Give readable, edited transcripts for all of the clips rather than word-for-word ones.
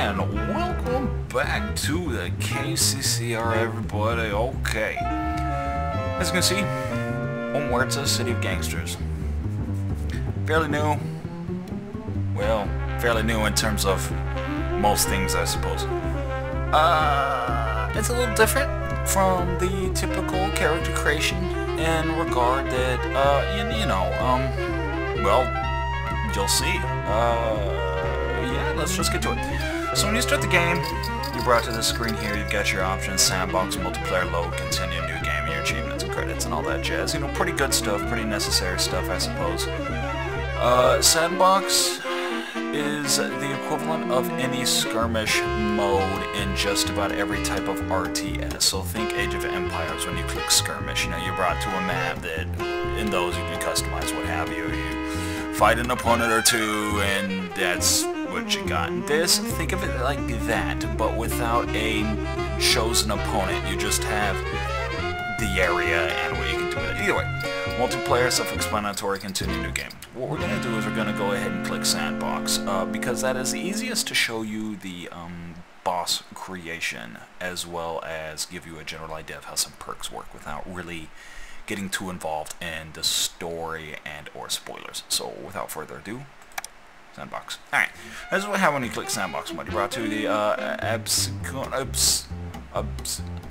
And welcome back to the KCCR, everybody. Okay. As you can see, Omerta, City of Gangsters. Fairly new. Well, fairly new in terms of most things, I suppose. It's a little different from the typical character creation in regard that, well, you'll see. Yeah, let's just get to it. So when you start the game, you're brought to this screen here. You've got your options: sandbox, multiplayer, load, continue, new game, your achievements and credits and all that jazz. You know, pretty good stuff, pretty necessary stuff, I suppose. Sandbox is the equivalent of any skirmish mode in just about every type of RTS. So think Age of Empires when you click skirmish. You know, you're brought to a map that in those you can customize what have you. You fight an opponent or two, and that's what you got. This, think of it like that, but without a chosen opponent. You just have the area and what you can do with it. Either way, multiplayer, self-explanatory, continue, new game. What we're going to do is we're going to go ahead and click sandbox, because that is the easiest to show you the boss creation, as well as give you a general idea of how some perks work without really getting too involved in the story and or spoilers. So without further ado, sandbox. Alright, this is what happens when you click sandbox mode. You're brought to the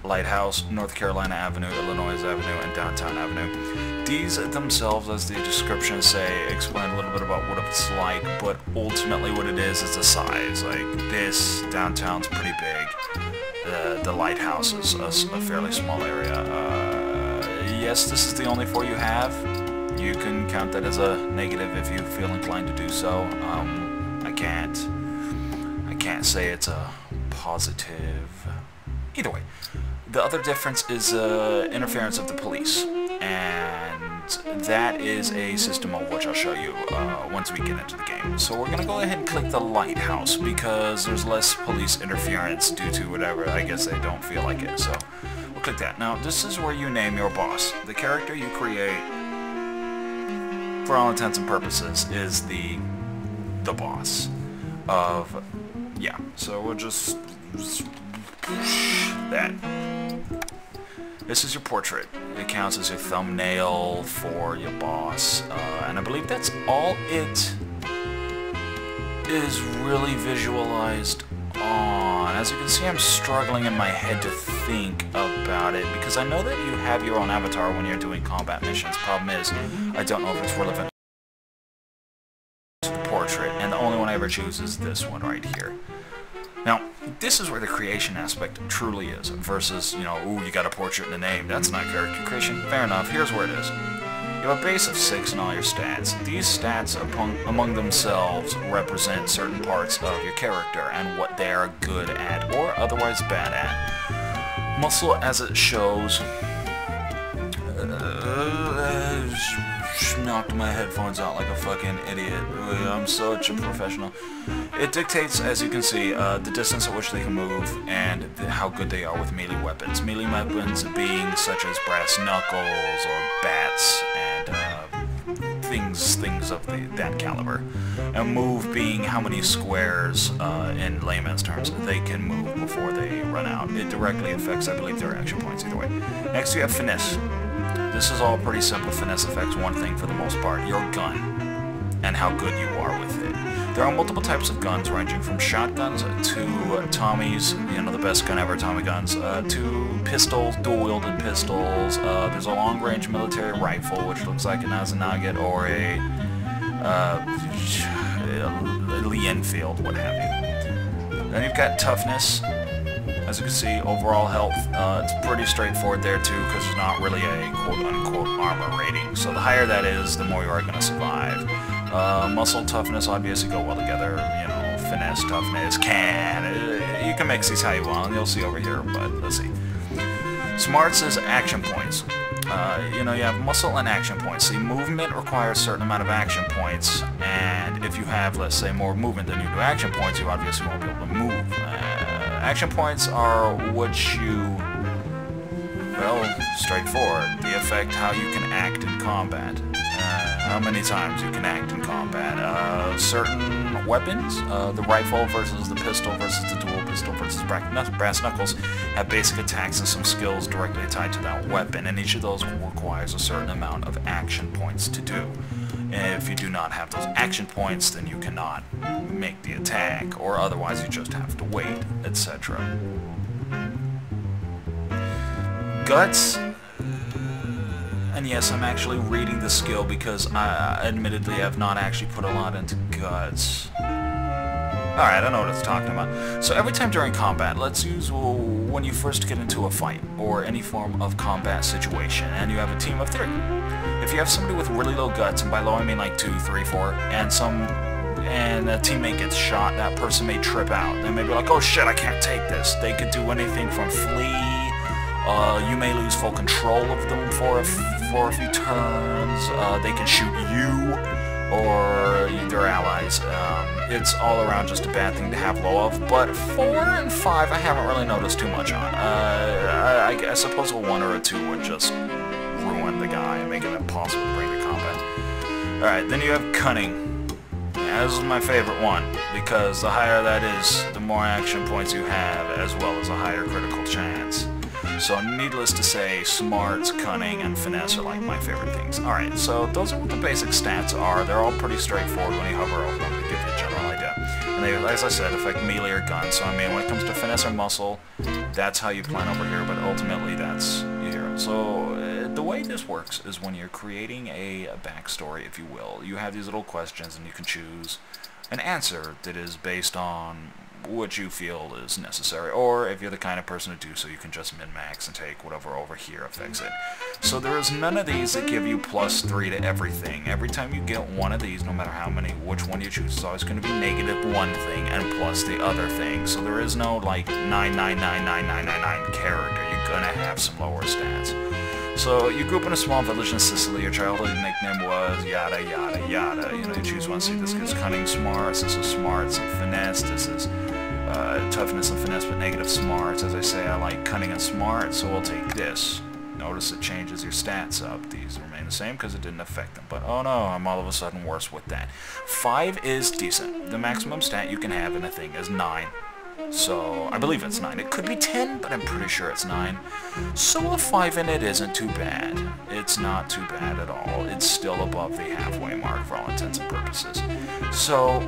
Lighthouse, North Carolina Avenue, Illinois Avenue, and Downtown Avenue. These themselves, as the descriptions say, explain a little bit about what it's like, but ultimately what it is the size. Like, this downtown's pretty big. The Lighthouse is a fairly small area. Yes, this is the only 4 you have. You can count that as a negative if you feel inclined to do so. I can't say it's a positive. Either way, the other difference is interference of the police, and that is a system of which I'll show you once we get into the game. So we're gonna go ahead and click the Lighthouse because there's less police interference due to whatever. I guess they don't feel like it. So we'll click that. Now this is where you name your boss. The character you create, for all intents and purposes, is the boss of, yeah. So we'll just that. This is your portrait. It counts as your thumbnail for your boss, and I believe that's all it is really visualized on. As you can see, I'm struggling in my head to think about it, because I know that you have your own avatar when you're doing combat missions. Problem is, I don't know if it's relevant to the portrait, and the only one I ever choose is this one right here. Now, this is where the creation aspect truly is, versus, you know, ooh, you got a portrait and a name. That's not character creation. Fair enough. Here's where it is. You have a base of 6 in all your stats. These stats among themselves represent certain parts of your character and what they are good at or otherwise bad at. Muscle, as it shows, knocked my headphones out like a fucking idiot. I'm such a professional. It dictates, as you can see, the distance at which they can move and how good they are with melee weapons. Melee weapons being such as brass knuckles or bats and things of that caliber. And move being how many squares, in layman's terms, they can move before they run out. It directly affects, I believe, their action points either way. Next you have finesse. This is all pretty simple. Finesse affects one thing for the most part: your gun and how good you are with it. There are multiple types of guns, ranging from shotguns to Tommies, you know, the best gun ever, Tommy guns, to pistols, dual-wielded pistols. There's a long-range military rifle, which looks like an Nugget or a Lee Enfield, what have you. Then you've got toughness. As you can see, overall health, it's pretty straightforward there too, because there's not really a quote-unquote armor rating. So the higher that is, the more you are going to survive. Muscle, toughness obviously go well together. You know, finesse, toughness, you can mix these how you want, and you'll see over here, but let's see. Smarts is action points. You know, you have muscle and action points. See, movement requires a certain amount of action points, and if you have, let's say, more movement than you do action points, you obviously won't be able to move. Action points are what you, well, straightforward. They affect how you can act in combat. How many times you can act in combat. Certain different weapons. The rifle versus the pistol versus the dual pistol versus brass knuckles have basic attacks and some skills directly tied to that weapon, and each of those requires a certain amount of action points to do. And if you do not have those action points, then you cannot make the attack, or otherwise you just have to wait, etc. Guts. And yes, I'm actually reading the skill because I admittedly have not actually put a lot into Guts. Alright, I know what it's talking about. So every time during combat, let's use when you first get into a fight, or any form of combat situation, and you have a team of 3. If you have somebody with really low guts, and by low I mean like 2, 3, 4, and a teammate gets shot, that person may trip out. They may be like, oh shit, I can't take this. They could do anything from flee. You may lose full control of them for a few turns. They can shoot you or their allies. It's all around just a bad thing to have low of. But 4 and 5 I haven't really noticed too much on. I suppose a 1 or a 2 would just ruin the guy and make it impossible to bring to combat. Alright, then you have Cunning. Yeah, this is my favorite one, because the higher that is, the more action points you have, as well as a higher critical chance. So needless to say, Smarts, Cunning, and Finesse are like my favorite things. Alright, so those are what the basic stats are. They're all pretty straightforward when you hover over them to give you a general idea. And they, as I said, affect melee or gun. So I mean, when it comes to Finesse or Muscle, that's how you plan over here, but ultimately that's your hero. So the way this works is when you're creating a backstory, if you will, you have these little questions and you can choose an answer that is based on what you feel is necessary, or if you're the kind of person to do so, you can just min-max and take whatever over here affects it. So there is none of these that give you +3 to everything. Every time you get one of these, no matter how many, which one you choose, it's always going to be negative one thing and plus the other thing. So there is no like 9999999 character. You're gonna have some lower stats. So you grew up in a small village in Sicily, your childhood nickname was yada yada yada. You know, you choose one. See, this is Cunning Smarts, this is Smarts and Finesse, this is Toughness and Finesse but negative Smarts. As I say, I like Cunning and Smart, so we'll take this. Notice it changes your stats up. These remain the same because it didn't affect them. But oh no, I'm all of a sudden worse with that. 5 is decent. The maximum stat you can have in a thing is 9. So, I believe it's 9. It could be 10, but I'm pretty sure it's 9. So a 5 in it isn't too bad. It's not too bad at all. It's still above the halfway mark for all intents and purposes. So,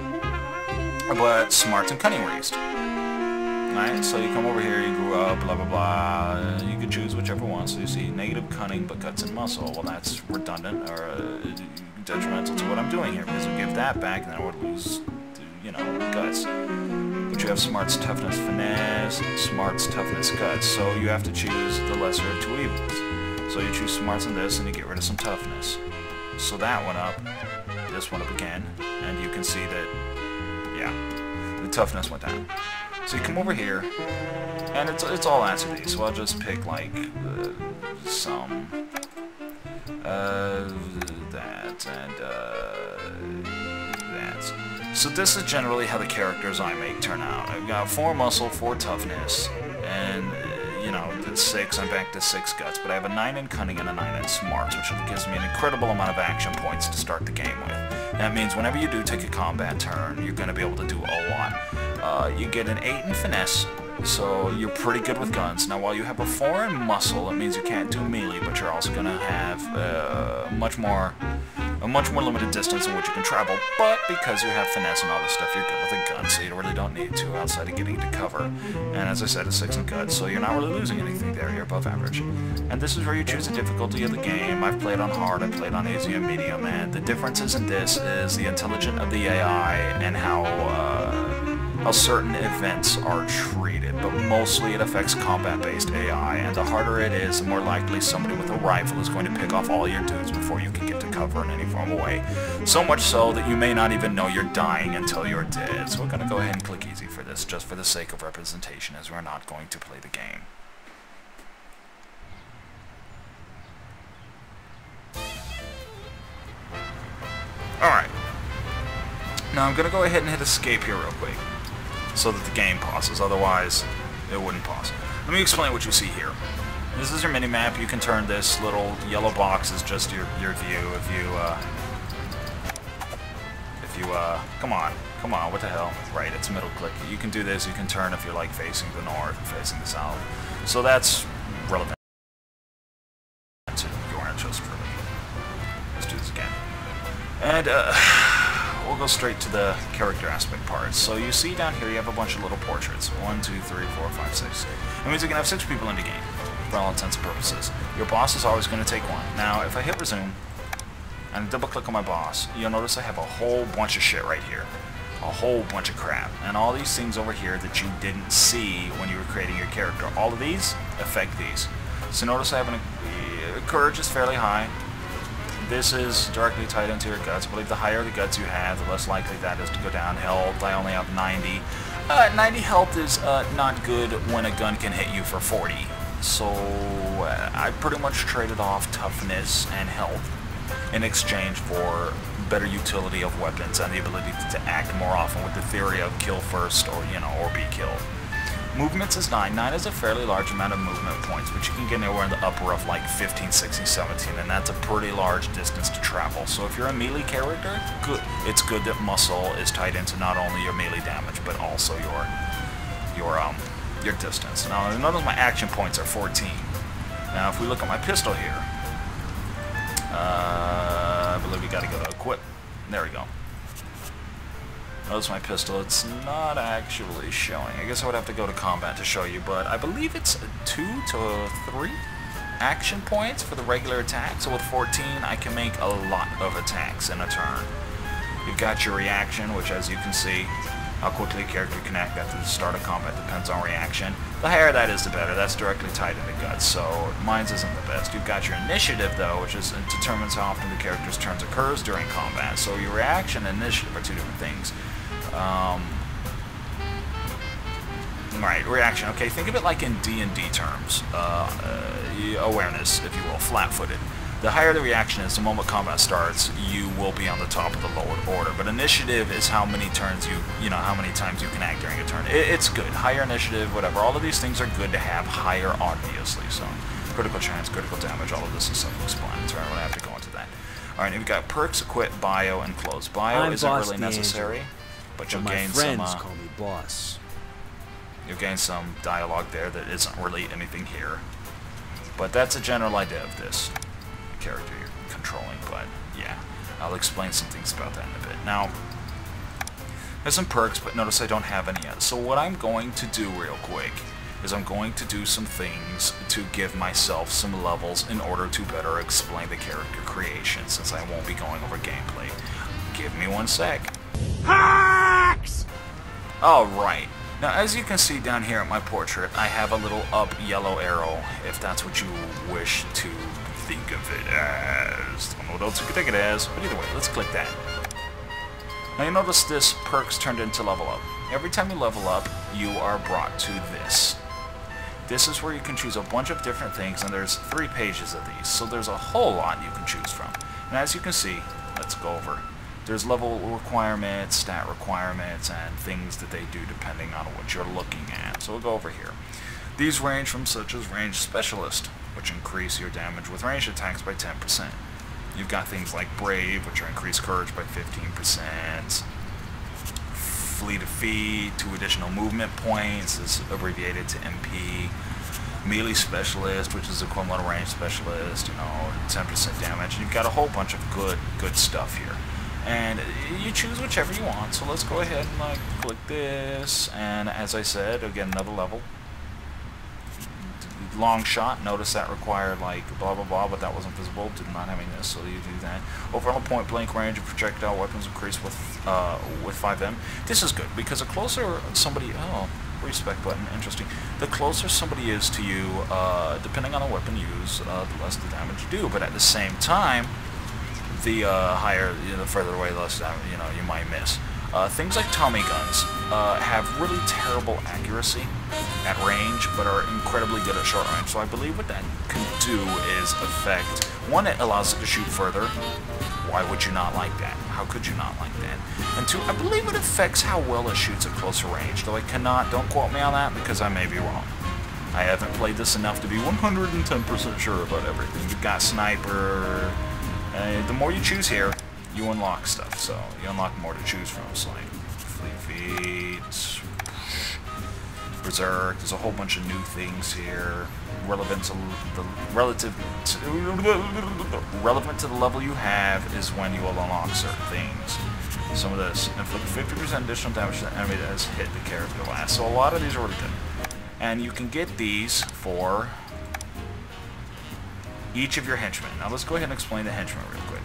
but Smarts and Cunning raised. Right? So you come over here, you grew up, blah blah blah. You can choose whichever one. So you see negative Cunning, but Guts and Muscle. Well, that's redundant, or detrimental to what I'm doing here, because if I give that back, then I would lose, you know, Guts. But you have Smarts, Toughness, Finesse, Smarts, Toughness, Guts. So you have to choose the lesser of 2 evils. So you choose Smarts and this, and you get rid of some Toughness. So that went up, this went up again, and you can see that, yeah, the Toughness went down. So you come over here, and it's all answer these. So I'll just pick like some that and that. So this is generally how the characters I make turn out. I've got 4 Muscle, 4 Toughness, and you know, it's 6. I'm back to 6 Guts, but I have a 9 in Cunning and a 9 in Smarts, which gives me an incredible amount of action points to start the game with. And that means whenever you do take a combat turn, you're going to be able to do a lot. You get an 8 in Finesse, so you're pretty good with guns. Now, while you have a 4 in Muscle, it means you can't do melee, but you're also going to have a much more limited distance in which you can travel. But because you have Finesse and all this stuff, you're good with a gun, so you really don't need to outside of getting to cover. And as I said, a 6 in Guts, so you're not really losing anything there. You're above average. And this is where you choose the difficulty of the game. I've played on hard, I've played on easy and medium, and the differences in this is the intelligence of the AI and how certain events are treated, but mostly it affects combat-based AI, and the harder it is, the more likely somebody with a rifle is going to pick off all your dudes before you can get to cover in any form of way. So much so that you may not even know you're dying until you're dead. So we're going to go ahead and click easy for this, just for the sake of representation, as we're not going to play the game. Alright. Now I'm going to go ahead and hit escape here real quick, so that the game pauses, otherwise it wouldn't pause. Let me explain what you see here. This is your mini-map. You can turn this little yellow box as just your view. If you come on, Come on, what the hell? Right, it's middle click. You can do this, you can turn if you're like facing the north and facing the south. So that's relevant to your interest, really. Let's do this again. And we'll go straight to the character aspect part. So you see down here you have a bunch of little portraits. 1, 2, 3, 4, 5, 6. That means you can have 6 people in the game, for all intents and purposes. Your boss is always going to take one. Now, if I hit resume, and double click on my boss, you'll notice I have a whole bunch of shit right here. A whole bunch of crap. And all these things over here that you didn't see when you were creating your character. All of these affect these. So notice I have courage is fairly high. This is directly tied into your guts. I believe the higher the guts you have, the less likely that is to go down. Health, I only have 90. 90 health is not good when a gun can hit you for 40. So I pretty much traded off toughness and health in exchange for better utility of weapons and the ability to act more often with the theory of kill first or, you know, or be killed. Movements is 9. 9 is a fairly large amount of movement points, but you can get anywhere in the upper of like 15, 16, 17, and that's a pretty large distance to travel. So if you're a melee character, good. It's good that muscle is tied into not only your melee damage, but also your distance. Now, notice my action points are 14. Now, if we look at my pistol here, I believe we got to go to equip. There we go. Notice my pistol. It's not actually showing. I guess I would have to go to combat to show you, but I believe it's 2 to 3 action points for the regular attack. So with 14, I can make a lot of attacks in a turn. You've got your reaction, which, as you can see, how quickly a character can act after the start of combat depends on reaction. The higher that is, the better. That's directly tied into guts, so mine's isn't the best. You've got your initiative, though, which determines how often the character's turns occurs during combat. So your reaction and initiative are 2 different things. Right, reaction. Okay, think of it like in D&D terms. Awareness, if you will, flat-footed. The higher the reaction is, the moment combat starts, you will be on the top of the lower order. But initiative is how many turns how many times you can act during a turn. It's good. Higher initiative, whatever. All of these things are good to have. Higher, obviously. So, critical chance, critical damage, all of this is self-explanatory. I don't have to go into that. Alright, we've got perks, equip, bio, and clothes. Bio isn't really necessary, but you'll gain some... call me boss. You'll gain some dialogue there that isn't really anything here. But that's a general idea of this character you're controlling, but yeah, I'll explain some things about that in a bit. Now, there's some perks, but notice I don't have any yet. So what I'm going to do real quick is I'm going to do some things to give myself some levels in order to better explain the character creation, since I won't be going over gameplay. Give me 1 sec. Hacks! Alright. Now, as you can see down here at my portrait, I have a little up yellow arrow, if that's what you wish to think of it as. I don't know what else you could think it as, but either way, let's click that. Now you notice this perks turned into level up. Every time you level up, you are brought to this. This is where you can choose a bunch of different things, and there's 3 pages of these, so there's a whole lot you can choose from. And as you can see, let's go over. There's level requirements, stat requirements, and things that they do depending on what you're looking at. So we'll go over here. These range from such as Range Specialist, which increase your damage with ranged attacks by 10%. You've got things like Brave, which are increased courage by 15%. Fleet of Feet, 2 additional movement points, is abbreviated to MP. Melee Specialist, which is equivalent to Range Specialist, 10% damage. And you've got a whole bunch of good stuff here. And you choose whichever you want, so let's go ahead and click this, and as I said, again, another level. Long shot, notice that required blah blah blah, but that wasn't visible, did not having this, so you do that. Overall point blank range of projectile weapons increased with 5M. This is good, because the closer somebody, respect button, interesting. The closer somebody is to you, depending on the weapon used, the less the damage you do, but at the same time, the higher, the further away, the less damage, you might miss. Things like Tommy guns have really terrible accuracy at range, but are incredibly good at short range. So I believe what that can do is affect, 1, it allows it to shoot further. Why would you not like that? How could you not like that? And 2, I believe it affects how well it shoots at closer range, though I cannot, don't quote me on that, because I may be wrong. I haven't played this enough to be 110% sure about everything. You've got Sniper. The more you choose here, you unlock stuff, so you unlock more to choose from. So feet. Berserk. There's a whole bunch of new things here. Relevant to the level you have is when you will unlock certain things. Some of this. Inflict 50% additional damage to the enemy that has hit the character last. So a lot of these are really good. And you can get these for each of your henchmen. Now let's go ahead and explain the henchmen real quick.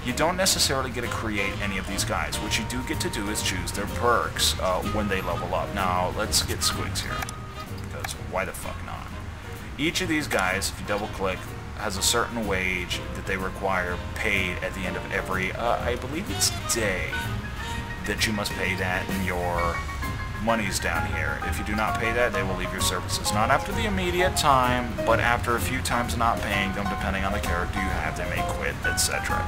You don't necessarily get to create any of these guys. What you do get to do is choose their perks when they level up. Now let's get Squigs here, because why the fuck not? Each of these guys, if you double click, has a certain wage that they require paid at the end of every, I believe it's day, that you must pay that in your monies down here. If you do not pay that, they will leave your services. Not after the immediate time, but after a few times not paying them, depending on the character you have, they may quit, etc.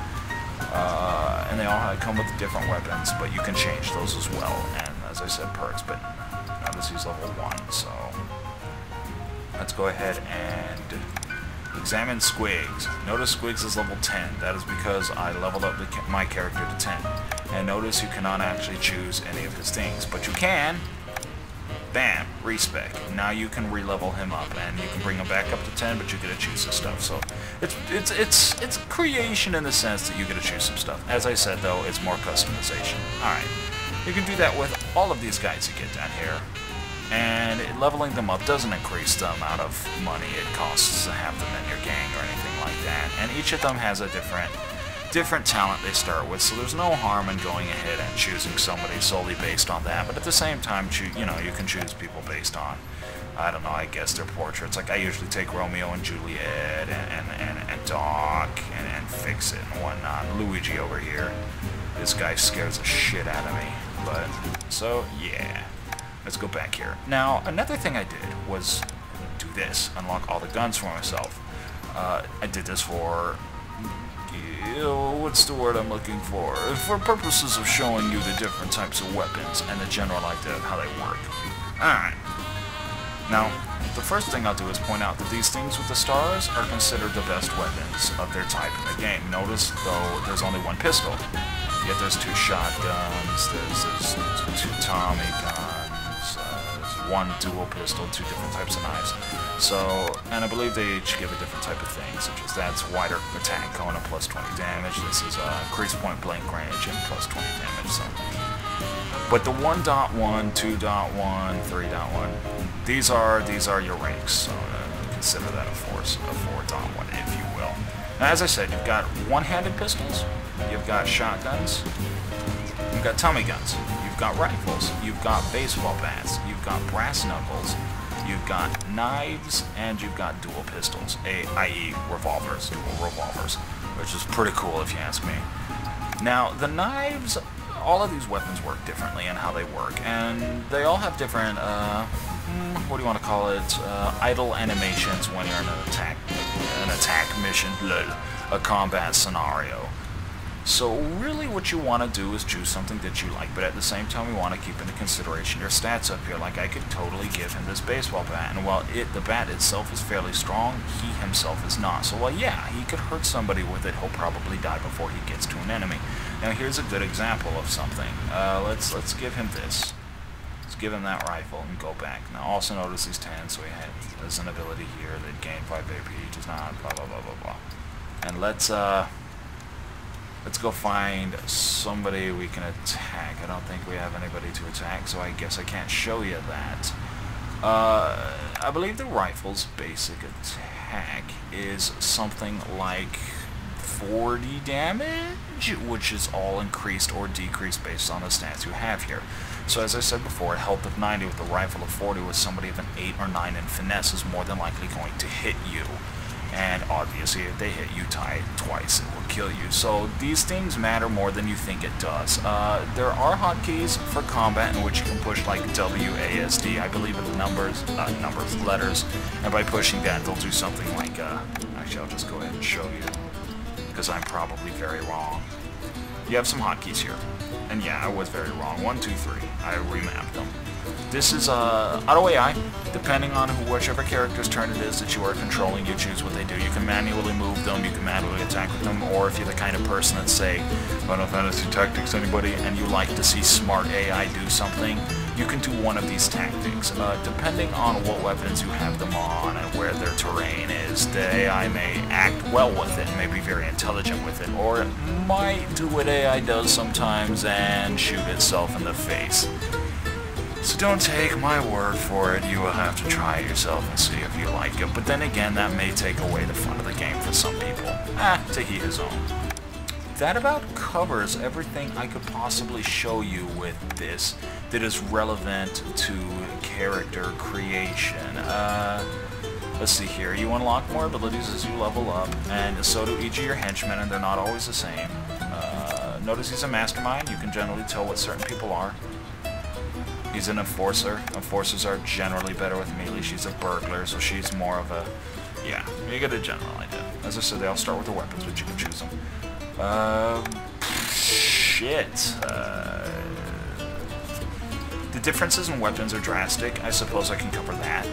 And they all come with different weapons, but you can change those as well. And as I said, perks, but notice he's level 1, so let's go ahead and examine Squigs. Notice Squigs is level 10. That is because I leveled up my character to 10. And notice you cannot actually choose any of his things, but you can. Bam, respec. Now you can re-level him up, and you can bring him back up to 10, but you get to choose his stuff. So it's creation in the sense that you get to choose some stuff. As I said, though, it's more customization. All right, you can do that with all of these guys you get down here. And leveling them up doesn't increase the amount of money it costs to have them in your gang or anything like that. And each of them has a different talent they start with, so there's no harm in going ahead and choosing somebody solely based on that. But at the same time, you know, you can choose people based on, I don't know, I guess their portraits. Like I usually take Romeo and Juliet and Doc and Fix It and whatnot. Luigi over here, this guy scares the shit out of me. But so yeah. Let's go back here. Now, another thing I did was do this, unlock all the guns for myself. I did this for, what's the word I'm looking for? For purposes of showing you the different types of weapons and the general idea of how they work. Alright. Now, the first thing I'll do is point out that these things with the stars are considered the best weapons of their type in the game. Notice, though, there's only one pistol. Yet there's 2 shotguns, there's 2 Tommy guns, one dual pistol, 2 different types of knives. So, and I believe they each give a different type of thing, such as that's wider attack cone and plus 20 damage. This is increased point blank range and plus 20 damage. So, but the 1.1, 2.1, 3.1, these are your ranks. So consider that a 4.1, if you will. Now, as I said, you've got one-handed pistols, you've got shotguns, you've got Tommy guns. You've got rifles, you've got baseball bats, you've got brass knuckles, you've got knives, and you've got dual pistols, i.e. revolvers, dual revolvers, which is pretty cool if you ask me. Now, the knives, all of these weapons work differently in how they work, and they all have different, what do you want to call it, idle animations when you're in an attack mission, a combat scenario. So really what you want to do is choose something that you like, but at the same time you want to keep into consideration your stats up here. Like I could totally give him this baseball bat, and while the bat itself is fairly strong, he himself is not. So while yeah, he could hurt somebody with it, he'll probably die before he gets to an enemy. Now here's a good example of something. Let's give him this. Let's give him that rifle and go back. Now also notice he's 10, so he has an ability here that gain 5 AP, does not blah blah blah blah blah. And let's go find somebody we can attack. I don't think we have anybody to attack, so I guess I can't show you that. I believe the rifle's basic attack is something like 40 damage, which is all increased or decreased based on the stats you have here. So as I said before, a health of 90 with a rifle of 40 with somebody of an 8 or 9 in finesse is more than likely going to hit you. And obviously, if they hit you twice, it will kill you. So these things matter more than you think it does. There are hotkeys for combat in which you can push like WASD, I believe it's letters. And by pushing that, they'll do something like, actually I'll just go ahead and show you, because I'm probably very wrong. You have some hotkeys here. And yeah, I was very wrong. 1, 2, 3. I remapped them. This is auto AI. Depending on whichever character's turn it is that you are controlling, you choose what they do. You can manually move them, you can manually attack with them, or if you're the kind of person that say, Final Fantasy Tactics anybody, and you like to see smart AI do something, you can do one of these tactics. Depending on what weapons you have them on and where their terrain is, the AI may act well with it, may be very intelligent with it, or it might do what AI does sometimes and shoot itself in the face. So don't take my word for it, you will have to try it yourself and see if you like it. But then again, that may take away the fun of the game for some people. To he his own. That about covers everything I could possibly show you with this that is relevant to character creation. Let's see here, you unlock more abilities as you level up, and so do each of your henchmen, and they're not always the same. Notice he's a mastermind, you can generally tell what certain people are. He's an enforcer. Enforcers are generally better with melee. She's a burglar, so she's more of a... Yeah, you get a general idea. As I said, they all start with their weapons, but you can choose them. The differences in weapons are drastic. I suppose I can cover that.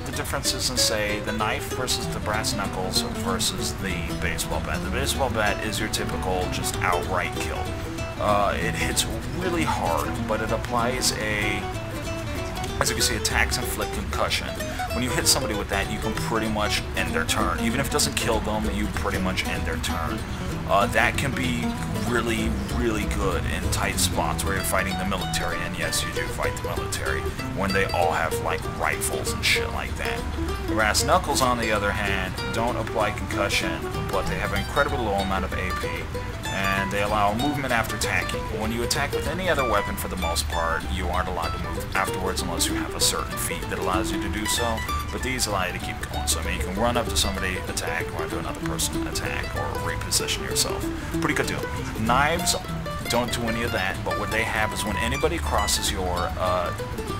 The differences in, say, the knife versus the brass knuckles versus the baseball bat. The baseball bat is your typical just outright kill. It hits really hard, but it applies a, as you can see, attacks inflict concussion. When you hit somebody with that, you can pretty much end their turn. Even if it doesn't kill them, you pretty much end their turn. That can be really, really good in tight spots where you're fighting the military, and yes, you do fight the military, when they all have, like, rifles and shit like that. The brass knuckles, on the other hand, don't apply concussion, but they have an incredibly low amount of AP, and they allow movement after attacking. When you attack with any other weapon, for the most part, you aren't allowed to move afterwards unless you have a certain feat that allows you to do so, but these allow you to keep going. So, I mean, you can run up to somebody, attack, run to another person, attack, or reposition yourself. Pretty good deal. Knives don't do any of that, but what they have is when anybody crosses your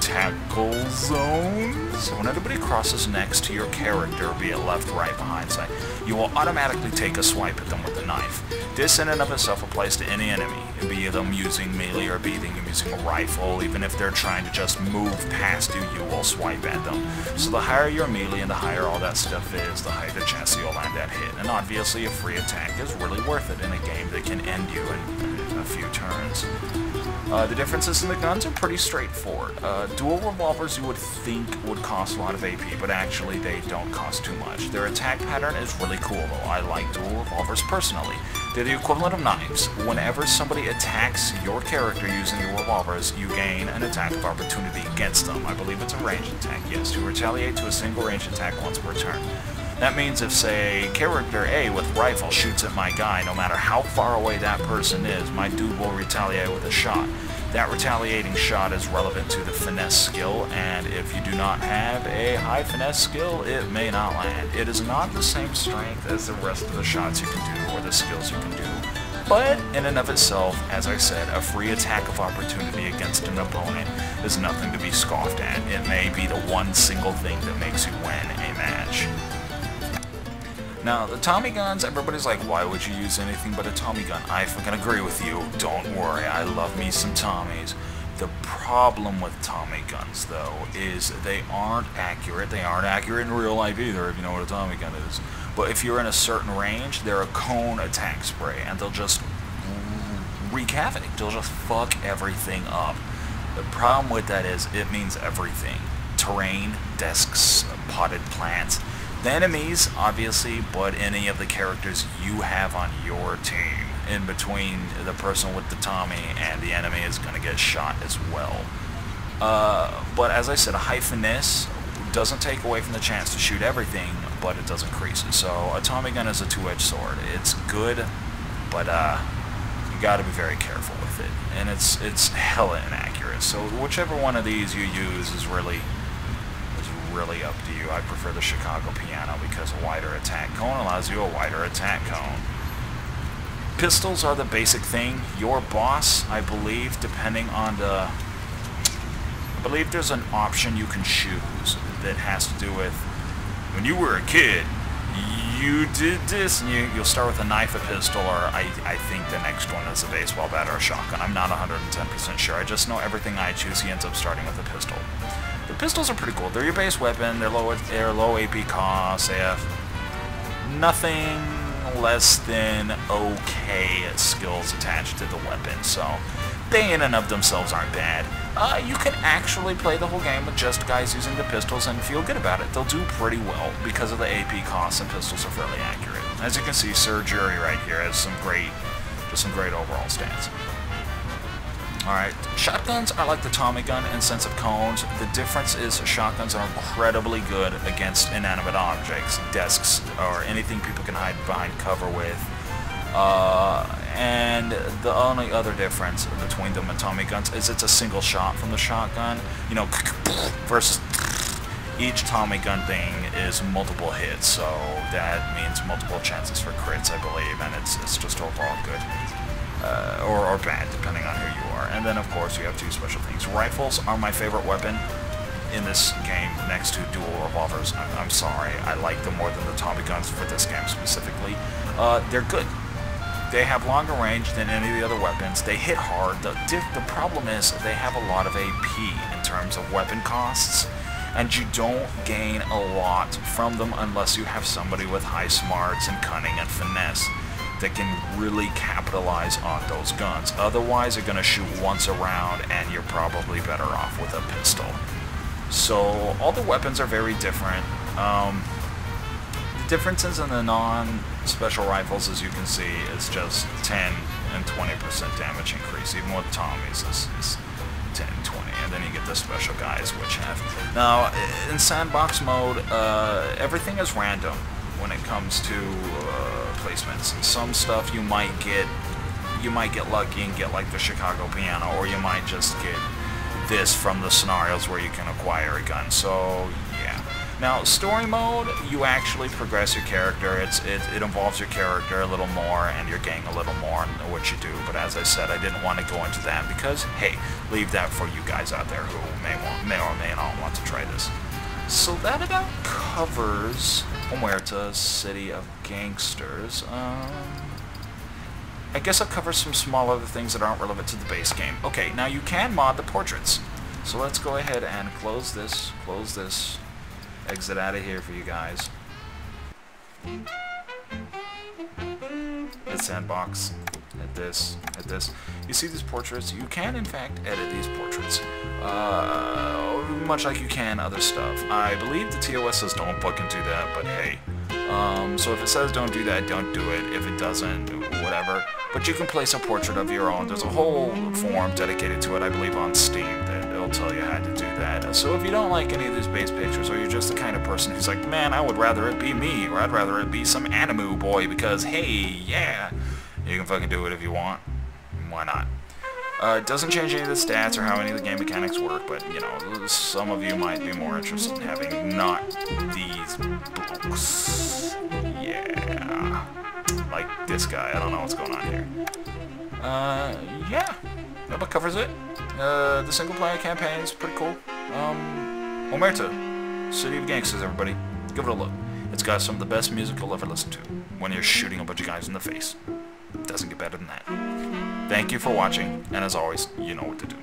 tackle zones, when anybody crosses next to your character, be it left, right, behind, side, you will automatically take a swipe at them with the knife. This in and of itself applies to any enemy, be them using melee or be them using a rifle. Even if they're trying to just move past you, you will swipe at them. So the higher your melee and the higher all that stuff is, the higher the chance you'll land that hit. And obviously a free attack is really worth it in a game that can end you in a few turns. The differences in the guns are pretty straightforward. Dual revolvers you would think would cost a lot of AP, but actually they don't cost too much. Their attack pattern is really cool though. I like dual revolvers personally. They're the equivalent of knives. Whenever somebody attacks your character using your revolvers, you gain an attack of opportunity against them. I believe it's a ranged attack, yes, to retaliate to a single ranged attack once per turn. That means if, say, character A with rifle shoots at my guy, no matter how far away that person is, my dude will retaliate with a shot. That retaliating shot is relevant to the finesse skill, and if you do not have a high finesse skill, it may not land. It is not the same strength as the rest of the shots you can do or the skills you can do. But, in and of itself, as I said, a free attack of opportunity against an opponent is nothing to be scoffed at. It may be the one single thing that makes you win a match. Now, the Tommy guns, everybody's like, why would you use anything but a Tommy gun? I fucking agree with you. Don't worry, I love me some Tommies. The problem with Tommy guns, though, is they aren't accurate. They aren't accurate in real life either, if you know what a Tommy gun is. But if you're in a certain range, they're a cone attack spray, and they'll just wreak havoc. They'll just fuck everything up. The problem with that is it means everything. Terrain, desks, potted plants. The enemies, obviously, but any of the characters you have on your team. In between the person with the Tommy and the enemy is going to get shot as well. But as I said, a high finesse doesn't take away from the chance to shoot everything, but it does increase it. So a Tommy gun is a two-edged sword. It's good, but you got to be very careful with it. And it's hella inaccurate. So whichever one of these you use is really up to you. I prefer the Chicago piano because a wider attack cone allows you a wider attack cone. Pistols are the basic thing. Your boss, I believe, depending on the... I believe there's an option you can choose that has to do with when you were a kid, you did this, and you'll start with a knife, a pistol, or I think the next one is a baseball bat or a shotgun. I'm not 110% sure. I just know everything I choose, he ends up starting with a pistol. The pistols are pretty cool. They're your base weapon. They're low AP cost. They have nothing less than okay skills attached to the weapon, so they in and of themselves aren't bad. You can actually play the whole game with just guys using the pistols and feel good about it. They'll do pretty well because of the AP costs, and pistols are fairly accurate. As you can see, Sir Jury right here has some great overall stats. Alright, shotguns are like the Tommy gun in sense of cones. The difference is shotguns are incredibly good against inanimate objects, desks, or anything people can hide behind cover with. And the only other difference between them and Tommy guns is it's a single shot from the shotgun, you know, versus each Tommy gun thing is multiple hits, so that means multiple chances for crits, I believe, and it's just overall good. Or bad, depending on who you are. And then, of course, you have two special things. Rifles are my favorite weapon in this game, next to dual revolvers. I'm sorry, I like them more than the Tommy guns for this game specifically. They're good. They have longer range than any of the other weapons. They hit hard. The problem is they have a lot of AP in terms of weapon costs, and you don't gain a lot from them unless you have somebody with high smarts and cunning and finesse that can really capitalize on those guns. Otherwise, you're going to shoot once around, and you're probably better off with a pistol. So, all the weapons are very different. The differences in the non-special rifles, as you can see, is just 10 and 20% damage increase. Even with Tommy's is 10 and 20, and then you get the special guys, which have... Now, in sandbox mode, everything is random when it comes to placements. Some stuff you might get lucky and get like the Chicago piano, or you might just get this from the scenarios where you can acquire a gun. So yeah. Now story mode, you actually progress your character. It involves your character a little more and your gang a little more in what you do. But as I said, I didn't want to go into that because hey, leave that for you guys out there who may or may not want to try this. So that about covers Omerta, City of Gangsters. I guess I'll cover some small other things that aren't relevant to the base game. Okay, now you can mod the portraits. So let's go ahead and close this, exit out of here for you guys. Hit sandbox, hit this. You see these portraits? You can in fact edit these portraits. Much like you can other stuff. I believe the TOS says don't fucking do that, but hey. So if it says don't do that, don't do it. If it doesn't, whatever. But you can place a portrait of your own. There's a whole forum dedicated to it, I believe, on Steam that it'll tell you how to do that. So if you don't like any of these base pictures, or you're just the kind of person who's like, man, I would rather it be me, or I'd rather it be some anime boy because, hey, yeah, you can fucking do it if you want. Why not? It doesn't change any of the stats or how any of the game mechanics work, but, you know, some of you might be more interested in having not these books. Yeah. Like this guy. I don't know what's going on here. Yeah. That about covers it. The single-player campaign is pretty cool. Omerta, City of Gangsters, everybody. Give it a look. It's got some of the best music you'll ever listen to when you're shooting a bunch of guys in the face. Doesn't get better than that. Thank you for watching, and as always, you know what to do.